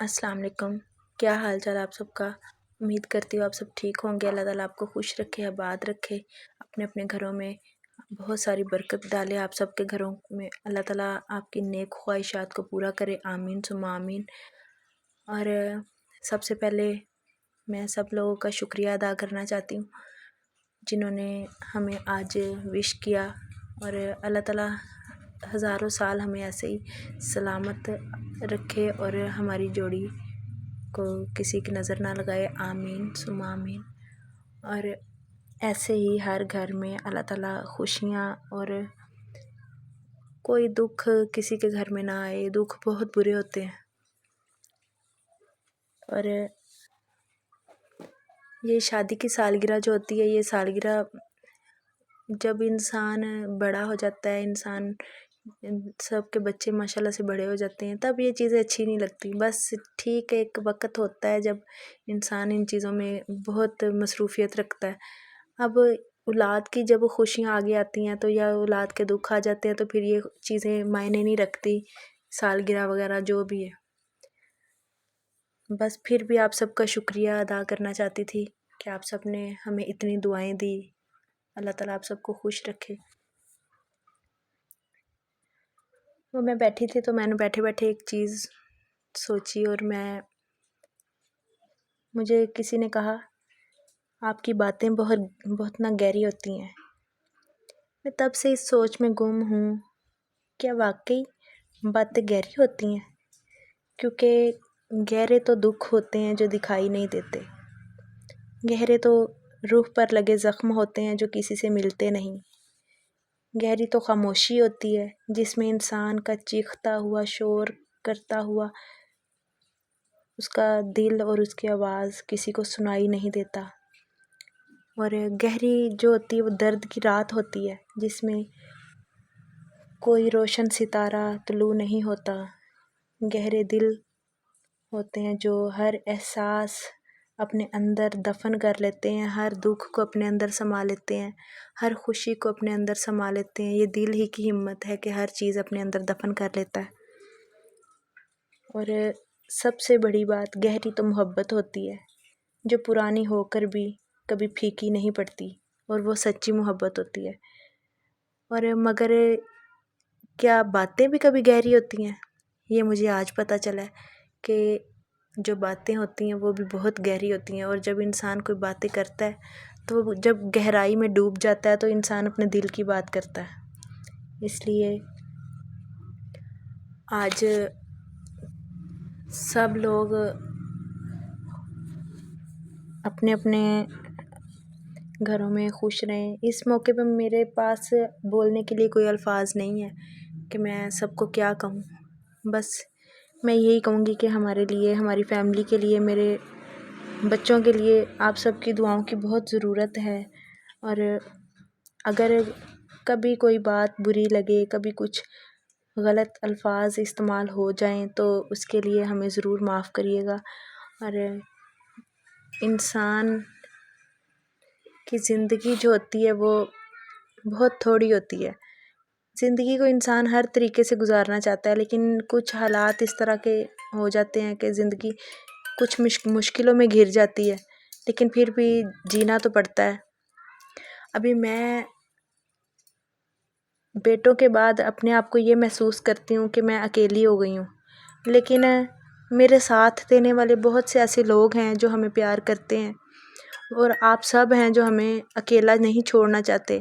السلام علیکم، کیا حال چال آپ سب کا؟ امید کرتی ہوں آپ سب ٹھیک ہوں گے۔ اللہ تعالیٰ آپ کو خوش رکھے، آباد رکھے، اپنے اپنے گھروں میں بہت ساری برکت ڈالے آپ سب کے گھروں میں۔ اللہ تعالیٰ آپ کی نیک خواہشات کو پورا کرے، آمین ثم آمین۔ اور سب سے پہلے میں سب لوگوں کا شکریہ ادا کرنا چاہتی ہوں جنہوں نے ہمیں آج وش کیا، اور اللہ تعالیٰ ہزاروں سال ہمیں ایسے ہی سلامت رکھے اور ہماری جوڑی کو کسی کی نظر نہ لگائے، آمین ثم آمین۔ اور ایسے ہی ہر گھر میں اللہ تعالیٰ خوشیاں اور کوئی دکھ کسی کے گھر میں نہ آئے۔ دکھ بہت برے ہوتے ہیں، اور یہ شادی کی سالگرہ جو ہوتی ہے، یہ سالگرہ جب انسان بڑا ہو جاتا ہے، انسان سب کے بچے ماشاءاللہ سے بڑے ہو جاتے ہیں، تب یہ چیزیں اچھی نہیں لگتی۔ بس ٹھیک ہے، ایک وقت ہوتا ہے جب انسان ان چیزوں میں بہت مصروفیت رکھتا ہے۔ اب اولاد کی جب خوشیاں آگے آتی ہیں تو یا اولاد کے دکھ آ جاتے ہیں تو پھر یہ چیزیں معنی نہیں رکھتی، سالگرہ وغیرہ جو بھی ہے۔ بس پھر بھی آپ سب کا شکریہ ادا کرنا چاہتی تھی کہ آپ سب نے ہمیں اتنی دعائیں دی۔ اللہ تعالیٰ آپ سب کو خوش رکھے۔ وہ میں بیٹھی تھی تو میں نے بیٹھے بیٹھے ایک چیز سوچی، اور مجھے کسی نے کہا آپ کی باتیں بہت نہ گہری ہوتی ہیں۔ میں تب سے اس سوچ میں گم ہوں، کیا واقعی باتیں گہری ہوتی ہیں؟ کیونکہ گہرے تو دکھ ہوتے ہیں جو دکھائی نہیں دیتے، گہرے تو روح پر لگے زخم ہوتے ہیں جو کسی سے ملتے نہیں، گہری تو خاموشی ہوتی ہے جس میں انسان کا چیختا ہوا شور کرتا ہوا اس کا دل اور اس کی آواز کسی کو سنائی نہیں دیتا۔ اور گہری جو ہوتی ہے وہ درد کی رات ہوتی ہے جس میں کوئی روشن ستارہ طلوع نہیں ہوتا۔ گہرے دل ہوتے ہیں جو ہر احساس اپنے اندر دفن کر لیتے ہیں، ہر دکھ کو اپنے اندر سما لیتے ہیں، ہر خوشی کو اپنے اندر سما لیتے ہیں۔ یہ دل ہی کی ہمت ہے کہ ہر چیز اپنے اندر دفن کر لیتا ہے۔ اور سب سے بڑی بات گہری تو محبت ہوتی ہے جو پرانی ہو کر بھی کبھی پھیکی نہیں پڑتی، اور وہ سچی محبت ہوتی ہے۔ اور مگر کیا باتیں بھی کبھی گہری ہوتی ہیں؟ یہ مجھے آج پتہ چلا ہے کہ جو باتیں ہوتی ہیں وہ بھی بہت گہری ہوتی ہیں، اور جب انسان کوئی باتیں کرتا ہے تو جب گہرائی میں ڈوب جاتا ہے تو انسان اپنے دل کی بات کرتا ہے۔ اس لیے آج سب لوگ اپنے اپنے گھروں میں خوش رہیں۔ اس موقع پہ میرے پاس بولنے کے لیے کوئی الفاظ نہیں ہے کہ میں سب کو کیا کہوں۔ بس میں یہی کہوں گی کہ ہمارے لیے، ہماری فیملی کے لیے، میرے بچوں کے لیے آپ سب کی دعاؤں کی بہت ضرورت ہے۔ اور اگر کبھی کوئی بات بری لگے، کبھی کچھ غلط الفاظ استعمال ہو جائیں تو اس کے لیے ہمیں ضرور معاف کریے گا۔ اور انسان کی زندگی جو ہوتی ہے وہ بہت تھوڑی ہوتی ہے۔ زندگی کو انسان ہر طریقے سے گزارنا چاہتا ہے، لیکن کچھ حالات اس طرح کے ہو جاتے ہیں کہ زندگی کچھ مشکلوں میں گھر جاتی ہے، لیکن پھر بھی جینا تو پڑتا ہے۔ ابھی میں بیٹوں کے بعد اپنے آپ کو یہ محسوس کرتی ہوں کہ میں اکیلی ہو گئی ہوں، لیکن میرے ساتھ دینے والے بہت سے ایسے لوگ ہیں جو ہمیں پیار کرتے ہیں، اور آپ سب ہیں جو ہمیں اکیلا نہیں چھوڑنا چاہتے۔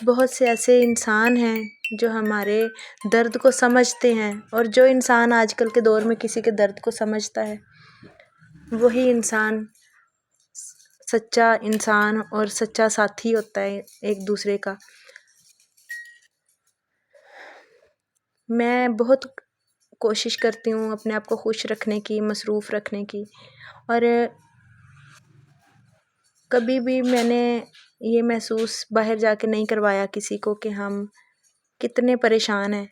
بہت سے ایسے انسان ہیں جو ہمارے درد کو سمجھتے ہیں، اور جو انسان آج کل کے دور میں کسی کے درد کو سمجھتا ہے وہی انسان سچا انسان اور سچا ساتھی ہوتا ہے ایک دوسرے کا۔ میں بہت کوشش کرتی ہوں اپنے آپ کو خوش رکھنے کی، مصروف رکھنے کی، اور کبھی بھی میں نے یہ محسوس باہر جا کے نہیں کروایا کسی کو کہ ہم کتنے پریشان ہیں۔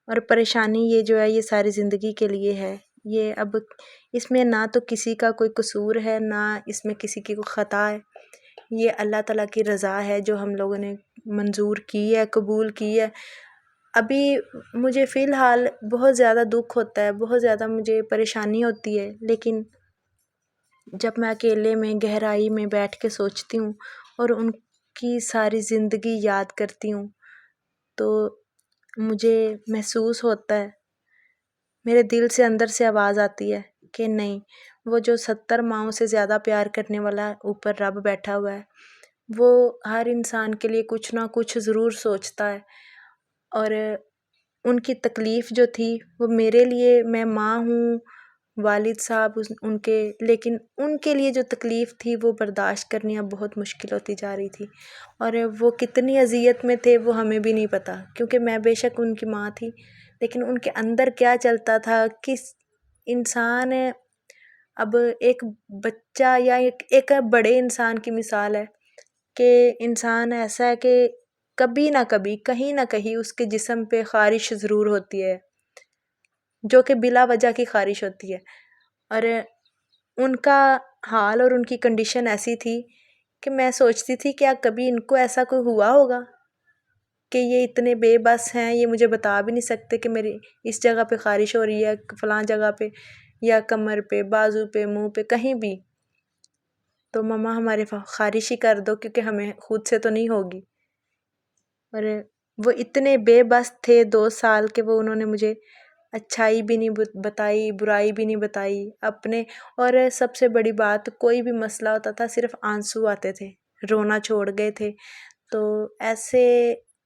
اور پریشانی یہ جو ہے یہ ساری زندگی کے لیے ہے۔ یہ اب اس میں نہ تو کسی کا کوئی قصور ہے، نہ اس میں کسی کی کوئی خطا ہے۔ یہ اللہ تعالیٰ کی رضا ہے جو ہم لوگوں نے منظور کی ہے، قبول کی ہے۔ ابھی مجھے فی الحال بہت زیادہ دکھ ہوتا ہے، بہت زیادہ مجھے پریشانی ہوتی ہے، لیکن جب میں اکیلے میں گہرائی میں بیٹھ کے سوچتی ہوں اور ان کی ساری زندگی یاد کرتی ہوں تو مجھے محسوس ہوتا ہے، میرے دل سے اندر سے آواز آتی ہے کہ نہیں، وہ جو 70 ماؤں سے زیادہ پیار کرنے والا اوپر رب بیٹھا ہوا ہے، وہ ہر انسان کے لیے کچھ نہ کچھ ضرور سوچتا ہے۔ اور ان کی تکلیف جو تھی وہ میرے لیے، میں ماں ہوں، والد صاحب ان کے، لیکن ان کے لیے جو تکلیف تھی وہ برداشت کرنی اب بہت مشکل ہوتی جا رہی تھی، اور وہ کتنی اذیت میں تھے وہ ہمیں بھی نہیں پتہ، کیونکہ میں بے شک ان کی ماں تھی، لیکن ان کے اندر کیا چلتا تھا، کس انسان اب ایک بچہ یا ایک بڑے انسان کی مثال ہے کہ انسان ایسا ہے کہ کبھی نہ کبھی کہیں نہ کہیں اس کے جسم پہ خارش ضرور ہوتی ہے، جو کہ بلا وجہ کی خارش ہوتی ہے، اور ان کا حال اور ان کی کنڈیشن ایسی تھی کہ میں سوچتی تھی کیا کبھی ان کو ایسا کوئی ہوا ہوگا کہ یہ اتنے بے بس ہیں، یہ مجھے بتا بھی نہیں سکتے کہ میری اس جگہ پہ خارش ہو رہی ہے، فلاں جگہ پہ، یا کمر پہ، بازو پہ، منہ پہ، کہیں بھی، تو مما ہمارے خارش ہی کر دو کیونکہ ہمیں خود سے تو نہیں ہوگی۔ اور وہ اتنے بے بس تھے 2 سال کے، وہ انہوں نے مجھے اچھائی بھی نہیں بتائی، برائی بھی نہیں بتائی اپنے، اور سب سے بڑی بات، کوئی بھی مسئلہ ہوتا تھا صرف آنسو آتے تھے، رونا چھوڑ گئے تھے۔ تو ایسے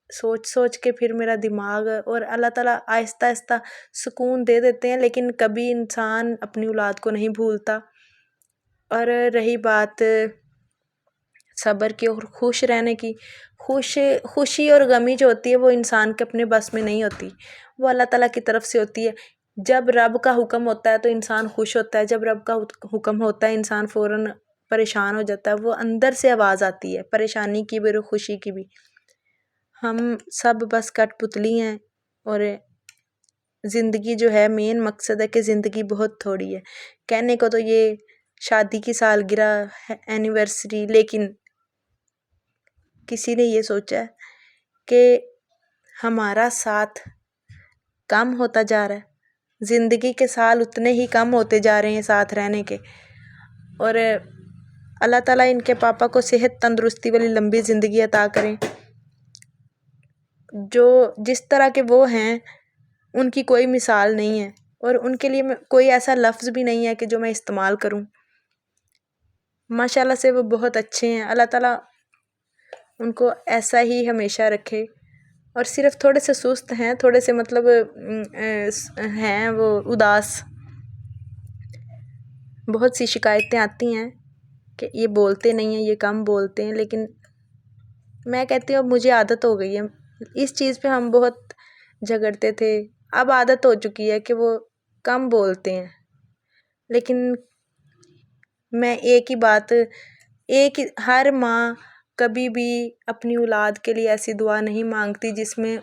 سوچ سوچ کے پھر میرا دماغ، اور اللہ تعالیٰ آہستہ آہستہ سکون دے دیتے ہیں، لیکن کبھی انسان اپنی اولاد کو نہیں بھولتا۔ اور رہی بات صبر کی اور خوش رہنے کی، خوشی اور غمی جو ہوتی ہے وہ انسان کے اپنے بس میں نہیں ہوتی، وہ اللہ تعالیٰ کی طرف سے ہوتی ہے۔ جب رب کا حکم ہوتا ہے تو انسان خوش ہوتا ہے، جب رب کا حکم ہوتا ہے انسان فوراً پریشان ہو جاتا ہے، وہ اندر سے آواز آتی ہے، پریشانی کی بھی اور خوشی کی بھی۔ ہم سب بس کٹ پتلی ہیں، اور زندگی جو ہے، مین مقصد ہے کہ زندگی بہت تھوڑی ہے۔ کہنے کو تو یہ شادی کی سالگرہ، اینیورسری، لیکن کسی نے یہ سوچا ہے کہ ہمارا ساتھ کم ہوتا جا رہا ہے، زندگی کے سال اتنے ہی کم ہوتے جا رہے ہیں ساتھ رہنے کے، اور اللہ تعالیٰ ان کے پاپا کو صحت تندرستی والی لمبی زندگی عطا کریں۔ جو جس طرح کے وہ ہیں ان کی کوئی مثال نہیں ہے، اور ان کے لیے کوئی ایسا لفظ بھی نہیں ہے کہ جو میں استعمال کروں۔ ماشاءاللہ سے وہ بہت اچھے ہیں، اللہ تعالیٰ ان کو ایسا ہی ہمیشہ رکھے۔ اور صرف تھوڑے سے سست ہیں، تھوڑے سے مطلب ہیں وہ اداس، بہت سی شکایتیں آتی ہیں کہ یہ بولتے نہیں ہیں، یہ کم بولتے ہیں، لیکن میں کہتی ہوں اب مجھے عادت ہو گئی ہے اس چیز پہ۔ ہم بہت جھگڑتے تھے، اب عادت ہو چکی ہے کہ وہ کم بولتے ہیں، لیکن میں ایک ہی بات، ہر ماں کبھی بھی اپنی اولاد کے لیے ایسی دعا نہیں مانگتی جس میں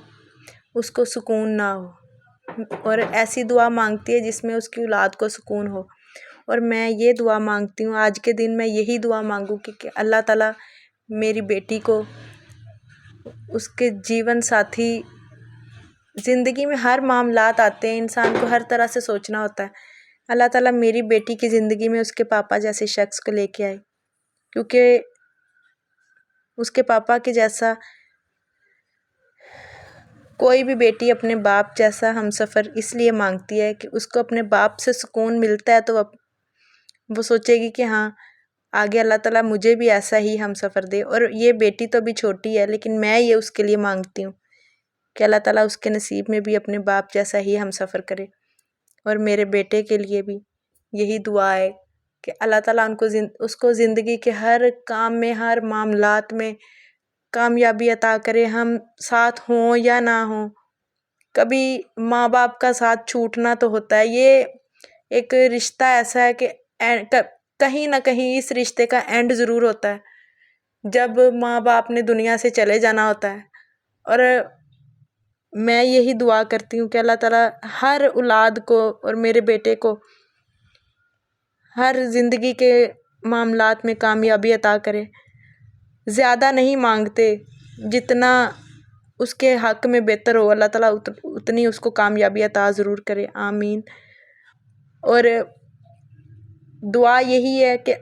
اس کو سکون نہ ہو، اور ایسی دعا مانگتی ہے جس میں اس کی اولاد کو سکون ہو۔ اور میں یہ دعا مانگتی ہوں، آج کے دن میں یہی دعا مانگوں کہ اللہ تعالیٰ میری بیٹی کو، اس کے جیون ساتھی، زندگی میں ہر معاملات آتے ہیں، انسان کو ہر طرح سے سوچنا ہوتا ہے، اللہ تعالیٰ میری بیٹی کی زندگی میں اس کے پاپا جیسے شخص کو لے کے آئے، کیونکہ اس کے پاپا کے جیسا کوئی بھی بیٹی اپنے باپ جیسا ہم سفر اس لیے مانگتی ہے کہ اس کو اپنے باپ سے سکون ملتا ہے، تو وہ سوچے گی کہ ہاں آگے اللہ تعالیٰ مجھے بھی ایسا ہی ہم سفر دے۔ اور یہ بیٹی تو بھی چھوٹی ہے، لیکن میں یہ اس کے لیے مانگتی ہوں کہ اللہ تعالیٰ اس کے نصیب میں بھی اپنے باپ جیسا ہی ہم سفر کرے۔ اور میرے بیٹے کے لیے بھی یہی دعا ہے کہ اللہ تعالیٰ اس کو زندگی کے ہر کام میں، ہر معاملات میں کامیابی عطا کرے، ہم ساتھ ہوں یا نہ ہوں۔ کبھی ماں باپ کا ساتھ چھوٹنا تو ہوتا ہے، یہ ایک رشتہ ایسا ہے کہ کہیں نہ کہیں اس رشتے کا اینڈ ضرور ہوتا ہے جب ماں باپ نے دنیا سے چلے جانا ہوتا ہے۔ اور میں یہی دعا کرتی ہوں کہ اللہ تعالیٰ ہر اولاد کو اور میرے بیٹے کو ہر زندگی کے معاملات میں کامیابی عطا کرے۔ زیادہ نہیں مانگتے، جتنا اس کے حق میں بہتر ہو، اللہ تعالیٰ اتنی اس کو کامیابی عطا ضرور کرے، آمین۔ اور دعا یہی ہے کہ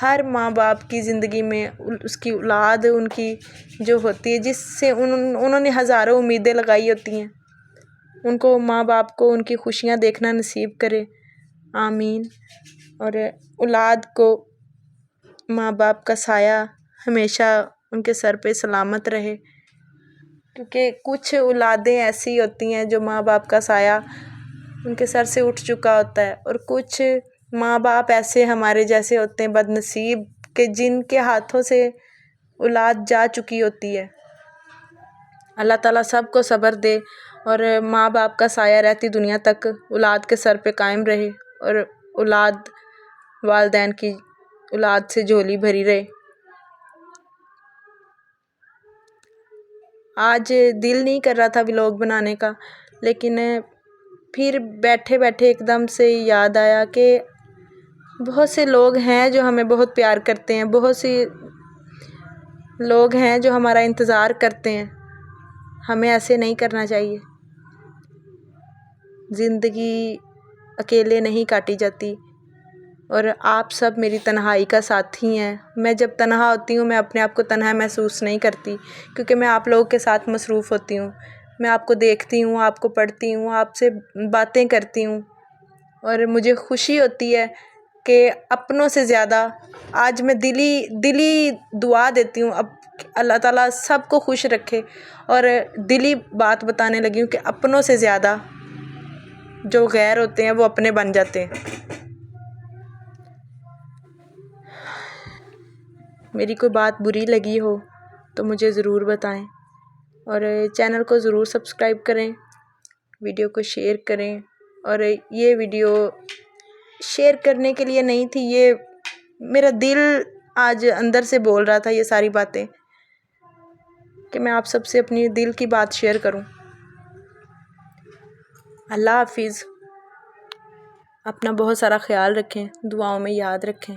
ہر ماں باپ کی زندگی میں اس کی اولاد ان کی جو ہوتی ہے، جس سے انہوں نے ہزاروں امیدیں لگائی ہوتی ہیں، ان کو ماں باپ کو ان کی خوشیاں دیکھنا نصیب کرے، آمین۔ اور اولاد کو ماں باپ کا سایہ ہمیشہ ان کے سر پہ سلامت رہے، کیونکہ کچھ اولادیں ایسی ہوتی ہیں جو ماں باپ کا سایہ ان کے سر سے اٹھ چکا ہوتا ہے، اور کچھ ماں باپ ایسے ہمارے جیسے ہوتے ہیں بد نصیب کہ جن کے ہاتھوں سے اولاد جا چکی ہوتی ہے۔ اللہ تعالیٰ سب کو صبر دے اور ماں باپ کا سایہ رہتی دنیا تک اولاد کے سر پہ قائم رہے، اور اولاد والدین کی اولاد سے جھولی بھری رہے۔ آج دل نہیں کر رہا تھا ولاگ بنانے کا، لیکن پھر بیٹھے بیٹھے ایک دم سے یاد آیا کہ بہت سے لوگ ہیں جو ہمیں بہت پیار کرتے ہیں، بہت سی لوگ ہیں جو ہمارا انتظار کرتے ہیں، ہمیں ایسے نہیں کرنا چاہیے۔ زندگی اکیلے نہیں کاٹی جاتی، اور آپ سب میری تنہائی کا ساتھی ہیں۔ میں جب تنہا ہوتی ہوں میں اپنے آپ کو تنہا محسوس نہیں کرتی، کیونکہ میں آپ لوگوں کے ساتھ مصروف ہوتی ہوں، میں آپ کو دیکھتی ہوں، آپ کو پڑھتی ہوں، آپ سے باتیں کرتی ہوں، اور مجھے خوشی ہوتی ہے کہ اپنوں سے زیادہ آج میں دلی دعا دیتی ہوں، اب اللہ تعالیٰ سب کو خوش رکھے، اور دلی بات بتانے لگی ہوں کہ اپنوں سے زیادہ جو غیر ہوتے ہیں وہ اپنے بن جاتے ہیں۔ میری کوئی بات بری لگی ہو تو مجھے ضرور بتائیں، اور چینل کو ضرور سبسکرائب کریں، ویڈیو کو شیئر کریں۔ اور یہ ویڈیو شیئر کرنے کے لیے نہیں تھی، یہ میرا دل آج اندر سے بول رہا تھا یہ ساری باتیں، کہ میں آپ سب سے اپنی دل کی بات شیئر کروں۔ اللہ حافظ۔ اپنا بہت سارا خیال رکھیں، دعاؤں میں یاد رکھیں۔